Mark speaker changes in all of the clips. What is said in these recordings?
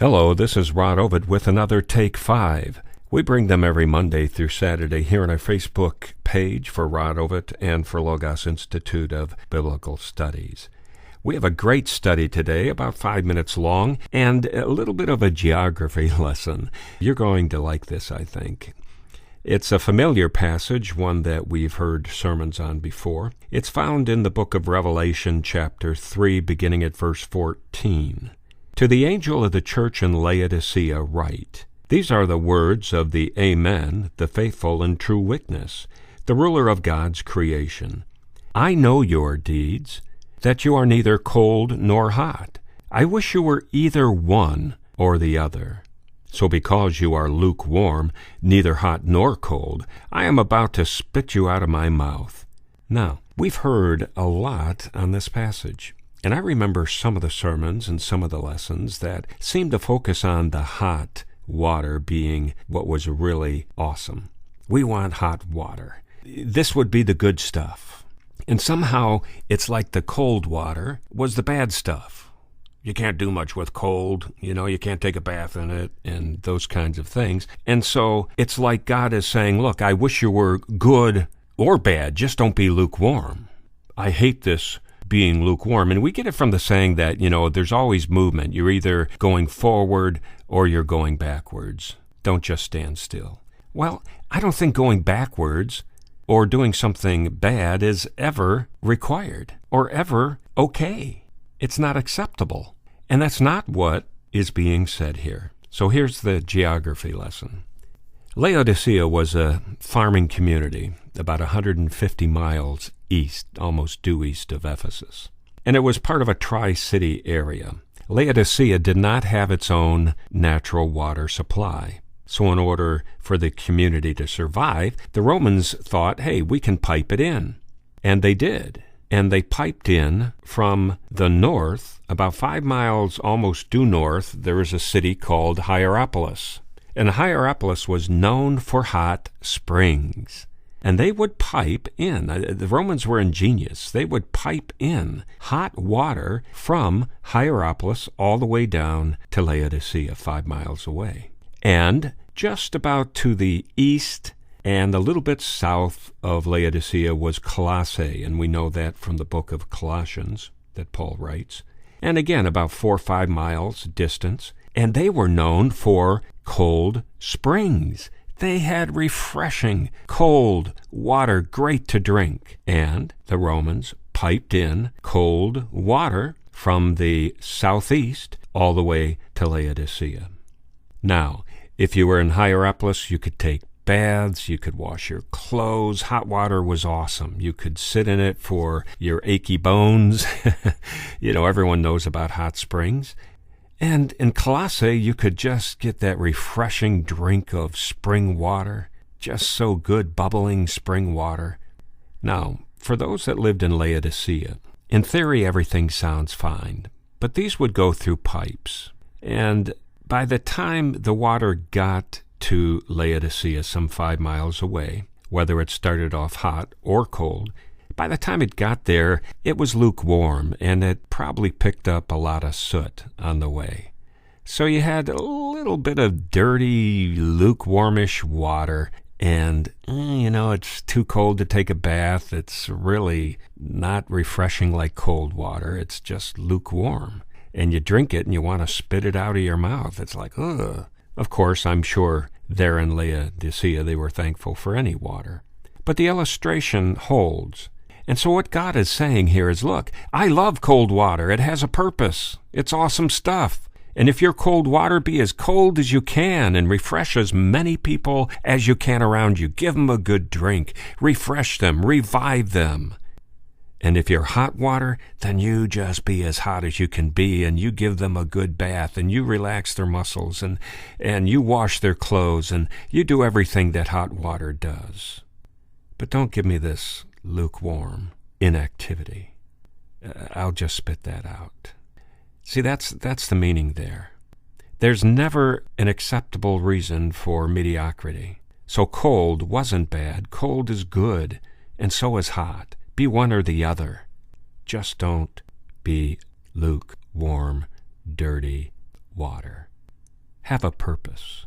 Speaker 1: Hello, this is Rod Ovid with another Take 5. We bring them every Monday through Saturday here on our Facebook page for Rod Ovid and for Logos Institute of Biblical Studies. We have a great study today, about 5 minutes long, and a little bit of a geography lesson. You're going to like this, I think. It's a familiar passage, one that we've heard sermons on before. It's found in the book of Revelation, chapter 3, beginning at verse 14. To the angel of the church in Laodicea write, These are the words of the Amen, the faithful and true witness, the ruler of God's creation. I know your deeds, that you are neither cold nor hot. I wish you were either one or the other. So because you are lukewarm, neither hot nor cold, I am about to spit you out of my mouth. Now, we've heard a lot on this passage. And I remember some of the sermons and some of the lessons that seemed to focus on the hot water being what was really awesome. We want hot water. This would be the good stuff. And somehow it's like the cold water was the bad stuff. You can't do much with cold, you can't take a bath in it and those kinds of things. And so it's like God is saying, look, I wish you were good or bad, just don't be lukewarm. I hate this being lukewarm. And we get it from the saying that, there's always movement. You're either going forward or you're going backwards. Don't just stand still. Well, I don't think going backwards or doing something bad is ever required or ever okay. It's not acceptable. And that's not what is being said here. So here's the geography lesson. Laodicea was a farming community about 150 miles east, almost due east of Ephesus. And it was part of a tri-city area. Laodicea did not have its own natural water supply. So in order for the community to survive, the Romans thought, hey, we can pipe it in. And they did. And they piped in from the north, about 5 miles almost due north, there is a city called Hierapolis. And Hierapolis was known for hot springs. And they would pipe in, the Romans were ingenious, they would pipe in hot water from Hierapolis all the way down to Laodicea, 5 miles away. And just about to the east and a little bit south of Laodicea was Colossae, and we know that from the book of Colossians that Paul writes. And again, about 4 or 5 miles distance. And they were known for cold springs. They had refreshing, cold water, great to drink. And the Romans piped in cold water from the southeast all the way to Laodicea. Now, if you were in Hierapolis, you could take baths, you could wash your clothes. Hot water was awesome. You could sit in it for your achy bones. Everyone knows about hot springs. And in Colossae, you could just get that refreshing drink of spring water, just so good, bubbling spring water. Now, for those that lived in Laodicea, in theory, everything sounds fine, but these would go through pipes. And by the time the water got to Laodicea, some 5 miles away, whether it started off hot or cold, by the time it got there, it was lukewarm, and it probably picked up a lot of soot on the way. So you had a little bit of dirty, lukewarmish water, and, it's too cold to take a bath. It's really not refreshing like cold water. It's just lukewarm. And you drink it, and you want to spit it out of your mouth. It's like, ugh. Of course, I'm sure there in Laodicea they were thankful for any water. But the illustration holds. And so what God is saying here is, look, I love cold water. It has a purpose. It's awesome stuff. And if your cold water, be as cold as you can and refresh as many people as you can around you. Give them a good drink. Refresh them. Revive them. And if you're hot water, then you just be as hot as you can be, and you give them a good bath, and you relax their muscles, and you wash their clothes, and you do everything that hot water does. But don't give me this lukewarm inactivity. I'll just spit that out. See, that's the meaning there. There's never an acceptable reason for mediocrity. So cold wasn't bad. Cold is good, and so is hot. Be one or the other. Just don't be lukewarm, dirty water. have a purpose.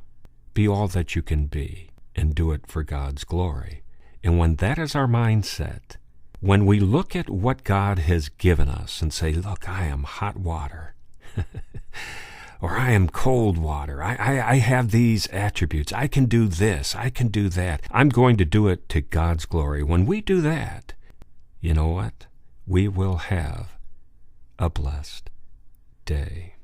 Speaker 1: Be all that you can be, and do it for God's glory. And when that is our mindset, when we look at what God has given us and say, look, I am hot water, or I am cold water, I have these attributes, I can do this, I can do that, I'm going to do it to God's glory. When we do that, you know what? We will have a blessed day.